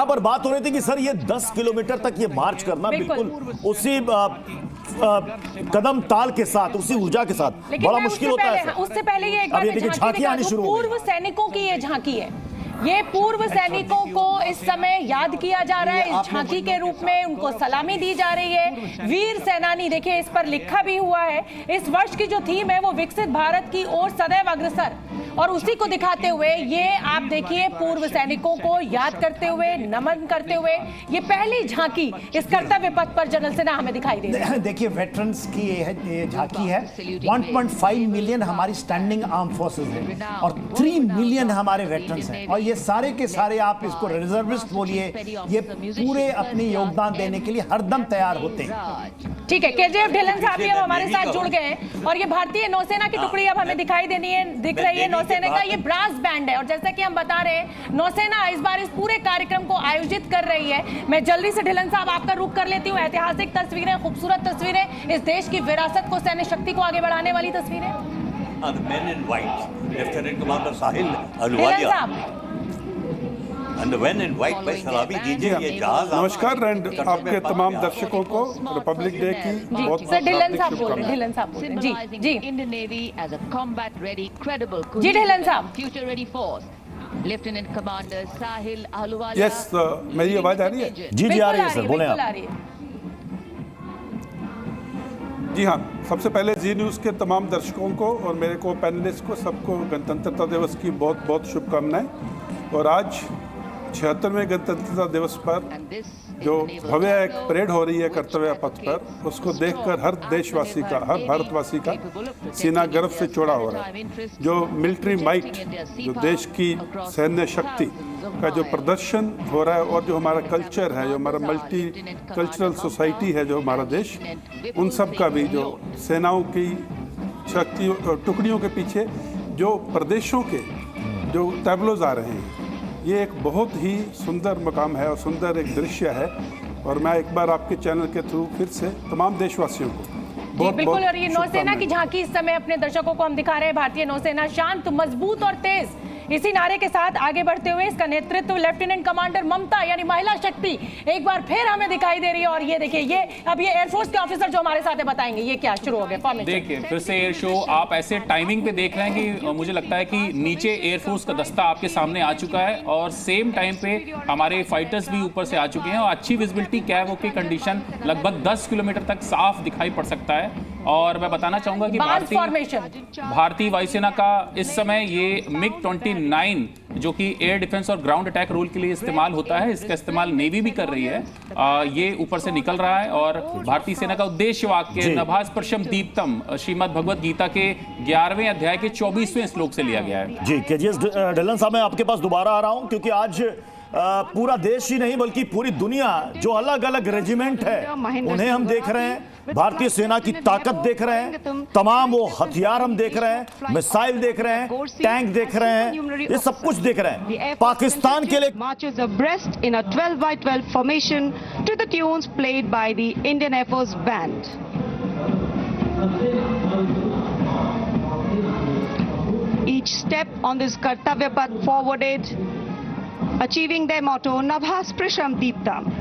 यहाँ पर बात हो रही थी कि सर ये 10 किलोमीटर तक ये मार्च करना बिल्कुल उसी कदम ताल के साथ, उसी ऊर्जा के साथ बड़ा मुश्किल होता है। उससे पहले ये एक बार झांकी आनी शुरू हो गई। पूर्व सैनिकों की ये झांकी है, ये पूर्व सैनिकों को इस समय याद किया जा रहा है, इस झांकी के रूप में उनको सलामी दी जा रही है। वीर सेनानी, देखिए इस पर लिखा भी हुआ है। इस वर्ष की जो थीम है वो विकसित भारत की ओर सदैव अग्रसर, और उसी को दिखाते हुए ये आप देखिए पूर्व सैनिकों को याद करते हुए, नमन करते हुए ये पहली झांकी इस कर्तव्य पथ पर जनरल सेना हमें दिखाई दे रही है। देखिए वेटरन्स की ये झांकी है। 1.5 मिलियन हमारी स्टैंडिंग आर्म फोर्सेस है और 3 मिलियन हमारे वेटरन्स हैं, और ये सारे के सारे आप इसको रिजर्विस्ट बोलिए, ये पूरे अपनी योगदान देने के लिए हरदम तैयार होते हैं। ठीक है, केजीएफ ढिल्लन साहब भी अब हमारे साथ जुड़ गए हैं, और ये भारतीय नौसेना की टुकड़ी अब हमें दिख रही है। नौसेना का ये ब्रास बैंड है, और जैसा कि हम बता रहे हैं नौसेना इस बार इस पूरे कार्यक्रम को आयोजित कर रही है। मैं जल्दी से ढिल्लन साहब आपका रुख कर लेती हूँ। ऐतिहासिक तस्वीरें, खूबसूरत तस्वीरें, इस देश की विरासत को, सैन्य शक्ति को आगे बढ़ाने वाली तस्वीरें। Men in white, Lieutenant Commander Sahil Ahluwalia, and the men in white by सलामी दीजिए ये जहाज। नमस्कार एंड आपके तमाम दर्शकों को रिपब्लिक डे की बहुत सर ढिल्लन साहब बोल रहे हैं, ढिल्लन साहब बोल रहे हैं। जी जी Indian Navy as a combat ready, credible, जी ढिल्लन साहब, future ready force. Lieutenant Commander Sahil Ahluwalia. Yes, मेरी आवाज आ रही है? जी जी आ रही है सर, बोले आप। जी हाँ, सबसे पहले जी न्यूज़ के तमाम दर्शकों को और मेरे को पैनलिस्ट को सबको गणतंत्रता दिवस की बहुत बहुत शुभकामनाएं। और आज 76वें गणतंत्रता दिवस पर जो भव्य एक परेड हो रही है कर्तव्य पथ पर, उसको देखकर हर देशवासी का, हर भारतवासी का सीना गर्व से चौड़ा हो रहा है। जो मिलिट्री माइट, जो देश की सैन्य शक्ति का जो प्रदर्शन हो रहा है, और जो हमारा कल्चर है, जो हमारा मल्टी कल्चरल सोसाइटी है, जो हमारा देश, उन सब का भी जो सेनाओं की शक्ति टुकड़ियों के पीछे जो प्रदेशों के जो टैबलोज आ रहे हैं, ये एक बहुत ही सुंदर मकाम है और सुंदर एक दृश्य है। और मैं एक बार आपके चैनल के थ्रू फिर से तमाम देशवासियों को बहुत बिल्कुल। और ये नौसेना की झांकी इस समय अपने दर्शकों को हम दिखा रहे हैं। भारतीय नौसेना शांत, मजबूत और तेज, इसी नारे के साथ आगे बढ़ते हुए इसका नेतृत्व लेफ्टिनेंट कमांडर ममता यानी महिला शक्ति एक बार फिर हमें दिखाई दे रही है। और ये देखिए, ये अब ये एयरफोर्स के ऑफिसर जो हमारे साथ बताएंगे ये क्या शुरू हो गया। देखिए फिर से एयर शो आप ऐसे टाइमिंग पे देख रहे हैं कि मुझे लगता है कि नीचे एयरफोर्स का दस्ता आपके सामने आ चुका है, और सेम टाइम पे हमारे फाइटर्स भी ऊपर से आ चुके हैं, और अच्छी विजिबिलिटी, कैव की कंडीशन लगभग 10 किलोमीटर तक साफ दिखाई पड़ सकता है। और मैं बताना चाहूंगा कि भारतीय वायुसेना का इस समय ये MiG-29 जो कि एयर डिफेंस और ग्राउंड अटैक रोल के लिए इस्तेमाल होता है, इसका इस्तेमाल नेवी भी कर रही है। ये ऊपर से निकल रहा है, और भारतीय सेना का उद्देश्य वाक्य नभास्पर्शम दीप्तम श्रीमद् भगवद गीता के 11वें अध्याय के 24वें श्लोक से लिया गया है। जी केजीएस ढिल्लन साहब, मैं आपके पास दोबारा आ रहा हूं, क्योंकि आज पूरा देश ही नहीं बल्कि पूरी दुनिया जो अलग अलग रेजिमेंट है उन्हें हम देख रहे हैं, भारतीय सेना की ताकत देख रहे हैं, तमाम वो हथियार हम देख रहे हैं, मिसाइल देख रहे हैं, टैंक देख रहे हैं, ये सब कुछ देख रहे हैं। पाकिस्तान के लिए marches abreast in a 12x12 formation to the tunes played by the Indian Air Force band. Each step on this Kartavya Path forwarded, achieving their motto Nabhasprisham Deeptam.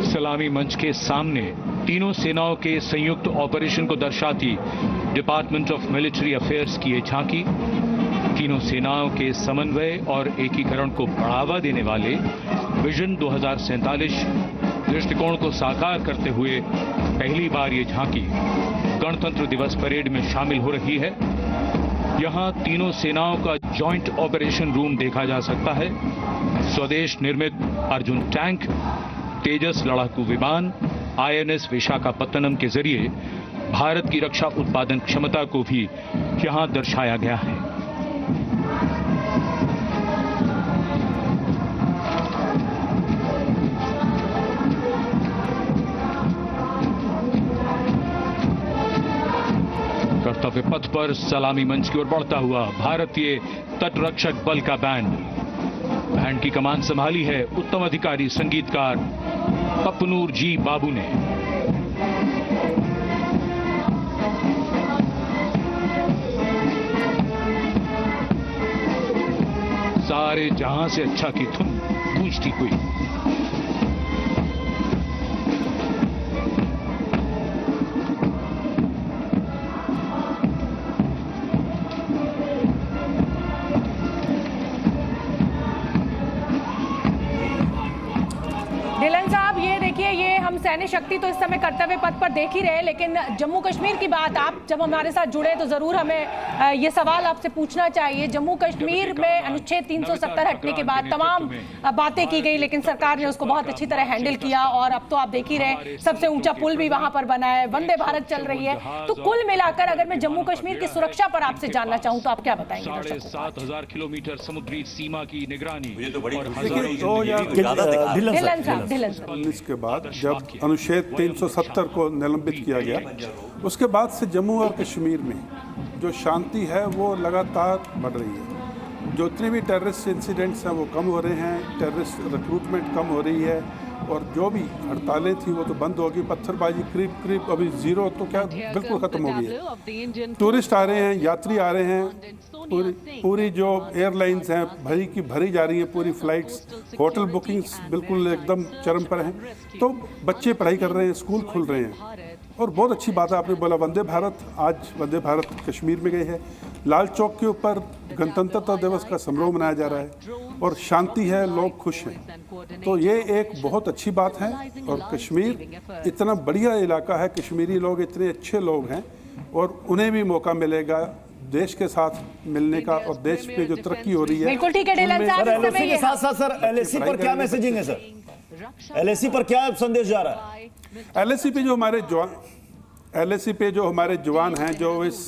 सलामी मंच के सामने तीनों सेनाओं के संयुक्त ऑपरेशन को दर्शाती डिपार्टमेंट ऑफ मिलिट्री अफेयर्स की ये झांकी तीनों सेनाओं के समन्वय और एकीकरण को बढ़ावा देने वाले विजन 2047 दृष्टिकोण को साकार करते हुए पहली बार ये झांकी गणतंत्र दिवस परेड में शामिल हो रही है। यहां तीनों सेनाओं का जॉइंट ऑपरेशन रूम देखा जा सकता है। स्वदेश निर्मित अर्जुन टैंक, तेजस लड़ाकू विमान, INS विशाखापत्तनम के जरिए भारत की रक्षा उत्पादन क्षमता को भी यहां दर्शाया गया है। कर्तव्य पथ पर सलामी मंच की ओर बढ़ता हुआ भारतीय तटरक्षक बल का बैंड की कमान संभाली है उत्तम अधिकारी संगीतकार पपनूर जी बाबू ने। सारे जहां से अच्छा की धुन गूंजती हुई। ढिल्लन साहब, ये देखिए, ये हम सैन्य शक्ति तो इस समय कर्तव्य पथ पर देख ही रहे हैं, लेकिन जम्मू कश्मीर की बात, आप जब हमारे साथ जुड़े तो जरूर हमें ये सवाल आपसे पूछना चाहिए। जम्मू कश्मीर में अनुच्छेद 370 हटने के बाद तमाम बातें की गई, लेकिन सरकार ने उसको बहुत अच्छी तरह हैंडल किया और अब तो आप देख ही रहे, सबसे ऊंचा पुल भी वहां पर बना है, वंदे भारत चल रही है। तो कुल मिलाकर अगर मैं जम्मू कश्मीर की सुरक्षा पर आपसे जानना चाहूँ तो आप क्या बताएंगे? 7,500 किलोमीटर समुद्री सीमा की निगरानी। के बाद जब अनुच्छेद 370 को निलंबित किया गया, उसके बाद से जम्मू और कश्मीर में जो शांति है वो लगातार बढ़ रही है। जो इतने भी टेररिस्ट इंसिडेंट्स हैं वो कम हो रहे हैं, टेररिस्ट रिक्रूटमेंट कम हो रही है, और जो भी हड़तालें थी वो तो बंद होगी। पत्थरबाजी करीब अभी जीरो तो क्या बिल्कुल ख़त्म हो गई है। टूरिस्ट आ रहे हैं, यात्री आ रहे हैं, पूरी जो एयरलाइंस हैं भरी की भरी जा रही हैं, पूरी फ्लाइट्स, होटल बुकिंग्स बिल्कुल एकदम चरम पर हैं। तो बच्चे पढ़ाई कर रहे हैं, स्कूल खुल रहे हैं, और बहुत अच्छी बात है आपने बोला वंदे भारत। आज वंदे भारत कश्मीर में गए हैं। लाल चौक के ऊपर गणतंत्रता दिवस का समारोह मनाया जा रहा है और शांति है, लोग खुश हैं। तो ये एक बहुत अच्छी बात है। और कश्मीर इतना बढ़िया इलाका है, कश्मीरी लोग इतने अच्छे लोग हैं, और उन्हें भी मौका मिलेगा देश के साथ मिलने का, और देश पे जो तरक्की हो रही है। बिल्कुल ठीक है ढिल्लन साहब, इस समय के साथ साथ सर एलएसी पर क्या मैसेजिंग है सर? एलएसी पर क्या संदेश जा रहा है? एलएसी पे जो हमारे जवान हैं, जो इस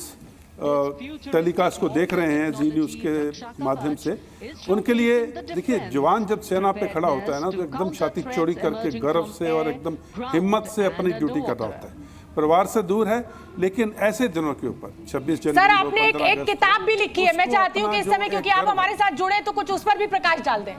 टेलीकास्ट को देख रहे हैं जी न्यूज़ के माध्यम से, उनके लिए देखिए, जवान जब सेना पे खड़ा होता है ना तो एकदम छाती चौड़ी करके गर्व से और एकदम हिम्मत से अपनी ड्यूटी कर रहा होता है। परिवार से दूर है, लेकिन ऐसे दिनों के ऊपर 26 जनवरी सर आपने एक किताब भी लिखी है, मैं चाहती हूँ कि इस समय, क्योंकि आप हमारे साथ जुड़े, तो कुछ उस पर भी प्रकाश डाल दें।